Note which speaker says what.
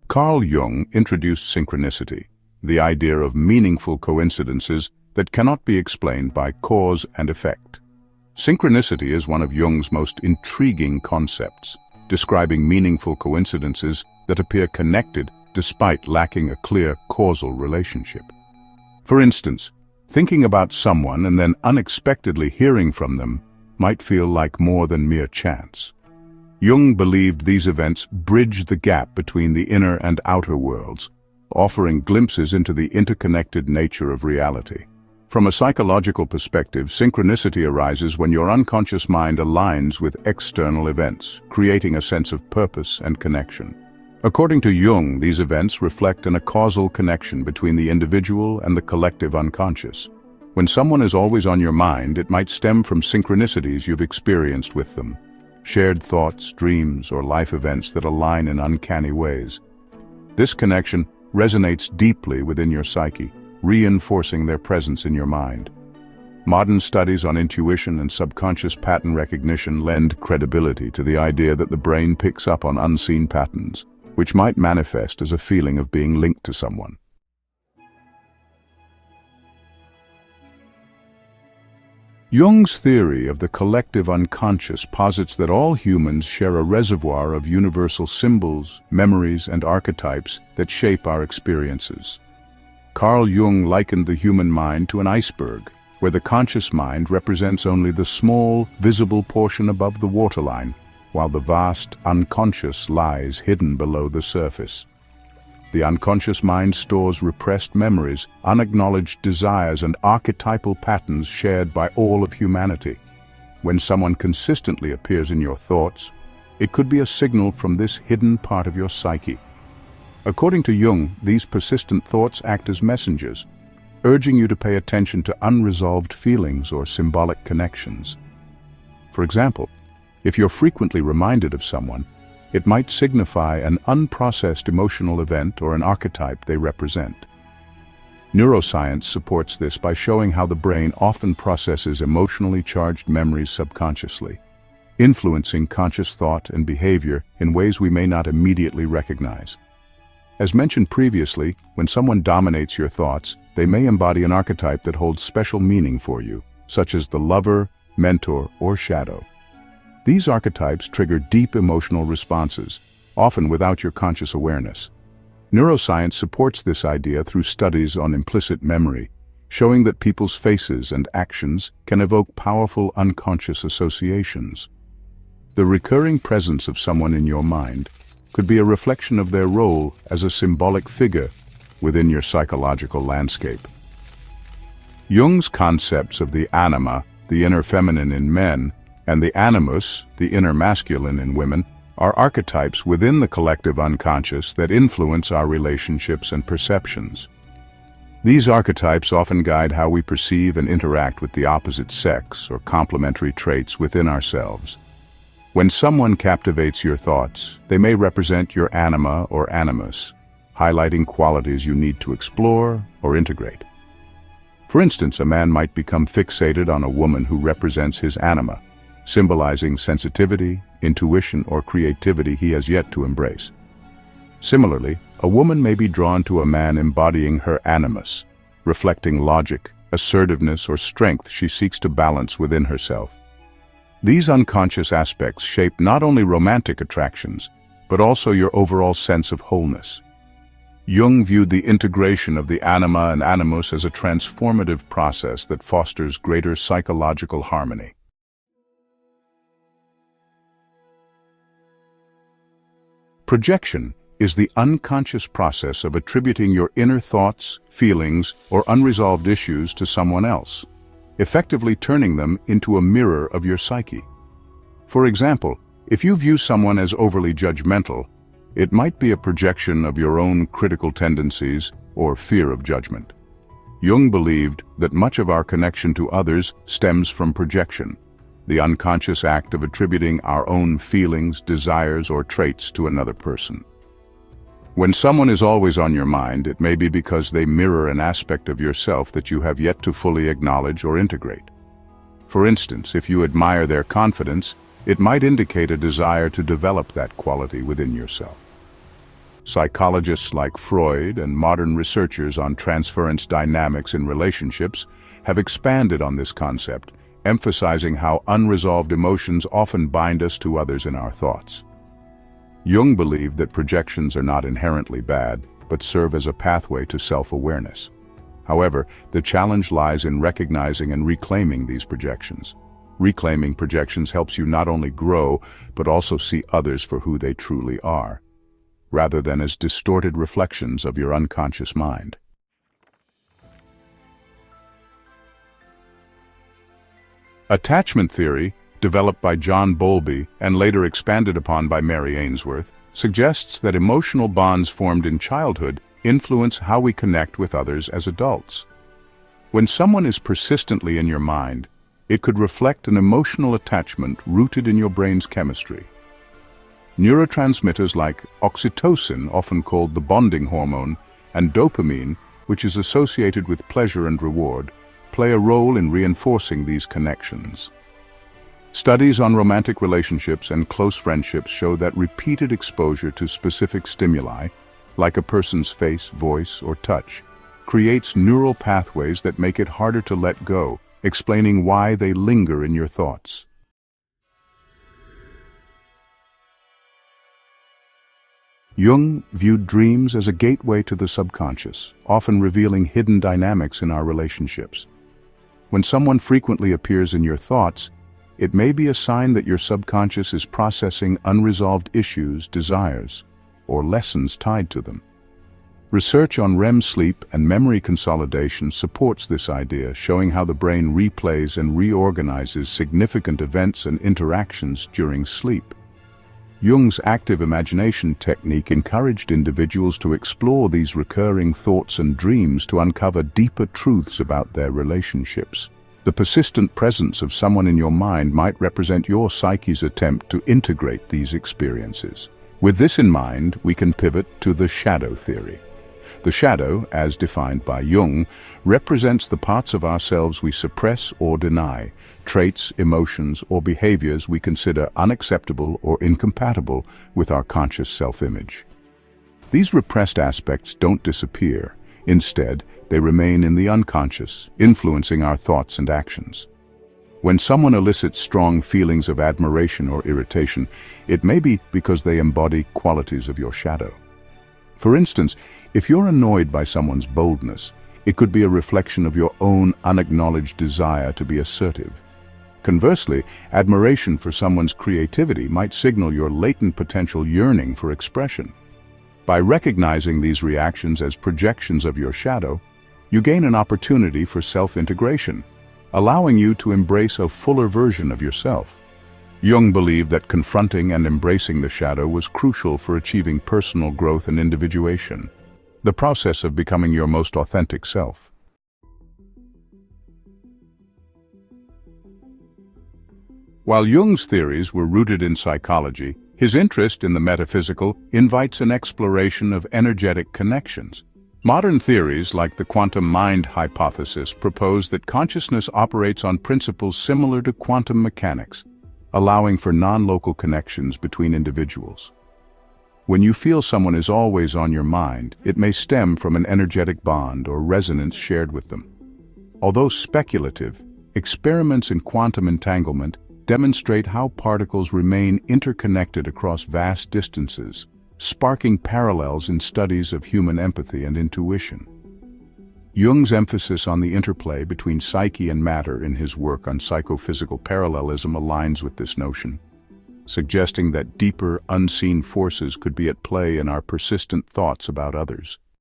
Speaker 1: Carl Jung introduced synchronicity, the idea of meaningful coincidences that cannot be explained by cause and effect. Synchronicity is one of Jung's most intriguing concepts, describing meaningful coincidences that appear connected despite lacking a clear causal relationship. For instance, thinking about someone and then unexpectedly hearing from them might feel like more than mere chance. Jung believed these events bridge the gap between the inner and outer worlds, offering glimpses into the interconnected nature of reality. From a psychological perspective, synchronicity arises when your unconscious mind aligns with external events, creating a sense of purpose and connection. According to Jung, these events reflect a causal connection between the individual and the collective unconscious. When someone is always on your mind, it might stem from synchronicities you've experienced with them, shared thoughts, dreams, or life events that align in uncanny ways. This connection resonates deeply within your psyche, reinforcing their presence in your mind. Modern studies on intuition and subconscious pattern recognition lend credibility to the idea that the brain picks up on unseen patterns, which might manifest as a feeling of being linked to someone. Jung's theory of the collective unconscious posits that all humans share a reservoir of universal symbols, memories, and archetypes that shape our experiences. Carl Jung likened the human mind to an iceberg, where the conscious mind represents only the small, visible portion above the waterline, while the vast, unconscious lies hidden below the surface. The unconscious mind stores repressed memories, unacknowledged desires, and archetypal patterns shared by all of humanity. When someone consistently appears in your thoughts, it could be a signal from this hidden part of your psyche. According to Jung, these persistent thoughts act as messengers, urging you to pay attention to unresolved feelings or symbolic connections. For example, if you're frequently reminded of someone, it might signify an unprocessed emotional event or an archetype they represent. Neuroscience supports this by showing how the brain often processes emotionally charged memories subconsciously, influencing conscious thought and behavior in ways we may not immediately recognize. As mentioned previously, when someone dominates your thoughts, they may embody an archetype that holds special meaning for you, such as the lover, mentor, or shadow. These archetypes trigger deep emotional responses, often without your conscious awareness. Neuroscience supports this idea through studies on implicit memory, showing that people's faces and actions can evoke powerful unconscious associations. The recurring presence of someone in your mind could be a reflection of their role as a symbolic figure within your psychological landscape. Jung's concepts of the anima, the inner feminine in men, and the animus, the inner masculine in women, are archetypes within the collective unconscious that influence our relationships and perceptions. These archetypes often guide how we perceive and interact with the opposite sex or complementary traits within ourselves. When someone captivates your thoughts, they may represent your anima or animus, highlighting qualities you need to explore or integrate. For instance, a man might become fixated on a woman who represents his anima, symbolizing sensitivity, intuition, or creativity he has yet to embrace. Similarly, a woman may be drawn to a man embodying her animus, reflecting logic, assertiveness, or strength she seeks to balance within herself. These unconscious aspects shape not only romantic attractions, but also your overall sense of wholeness. Jung viewed the integration of the anima and animus as a transformative process that fosters greater psychological harmony. Projection is the unconscious process of attributing your inner thoughts, feelings, or unresolved issues to someone else, effectively turning them into a mirror of your psyche. For example, if you view someone as overly judgmental, it might be a projection of your own critical tendencies or fear of judgment. Jung believed that much of our connection to others stems from projection, the unconscious act of attributing our own feelings, desires, or traits to another person. When someone is always on your mind, it may be because they mirror an aspect of yourself that you have yet to fully acknowledge or integrate. For instance, if you admire their confidence, it might indicate a desire to develop that quality within yourself. Psychologists like Freud and modern researchers on transference dynamics in relationships have expanded on this concept, emphasizing how unresolved emotions often bind us to others in our thoughts. Jung believed that projections are not inherently bad, but serve as a pathway to self-awareness. However, the challenge lies in recognizing and reclaiming these projections. Reclaiming projections helps you not only grow, but also see others for who they truly are, rather than as distorted reflections of your unconscious mind. Attachment theory, developed by John Bowlby and later expanded upon by Mary Ainsworth, suggests that emotional bonds formed in childhood influence how we connect with others as adults. When someone is persistently in your mind, it could reflect an emotional attachment rooted in your brain's chemistry. Neurotransmitters like oxytocin, often called the bonding hormone, and dopamine, which is associated with pleasure and reward, play a role in reinforcing these connections. Studies on romantic relationships and close friendships show that repeated exposure to specific stimuli, like a person's face, voice, or touch, creates neural pathways that make it harder to let go, explaining why they linger in your thoughts. Jung viewed dreams as a gateway to the subconscious, often revealing hidden dynamics in our relationships. When someone frequently appears in your thoughts, it may be a sign that your subconscious is processing unresolved issues, desires, or lessons tied to them. Research on REM sleep and memory consolidation supports this idea, showing how the brain replays and reorganizes significant events and interactions during sleep. Jung's active imagination technique encouraged individuals to explore these recurring thoughts and dreams to uncover deeper truths about their relationships. The persistent presence of someone in your mind might represent your psyche's attempt to integrate these experiences. With this in mind, we can pivot to the shadow theory. The shadow, as defined by Jung, represents the parts of ourselves we suppress or deny, traits, emotions, or behaviors we consider unacceptable or incompatible with our conscious self-image. These repressed aspects don't disappear. Instead, they remain in the unconscious, influencing our thoughts and actions. When someone elicits strong feelings of admiration or irritation, it may be because they embody qualities of your shadow. For instance, if you're annoyed by someone's boldness, it could be a reflection of your own unacknowledged desire to be assertive. Conversely, admiration for someone's creativity might signal your latent potential yearning for expression. By recognizing these reactions as projections of your shadow, you gain an opportunity for self-integration, allowing you to embrace a fuller version of yourself. Jung believed that confronting and embracing the shadow was crucial for achieving personal growth and individuation, the process of becoming your most authentic self. While Jung's theories were rooted in psychology, his interest in the metaphysical invites an exploration of energetic connections. Modern theories like the quantum mind hypothesis propose that consciousness operates on principles similar to quantum mechanics, allowing for non-local connections between individuals. When you feel someone is always on your mind, it may stem from an energetic bond or resonance shared with them. Although speculative, experiments in quantum entanglement demonstrate how particles remain interconnected across vast distances, sparking parallels in studies of human empathy and intuition. Jung's emphasis on the interplay between psyche and matter in his work on psychophysical parallelism aligns with this notion, suggesting that deeper, unseen forces could be at play in our persistent thoughts about others.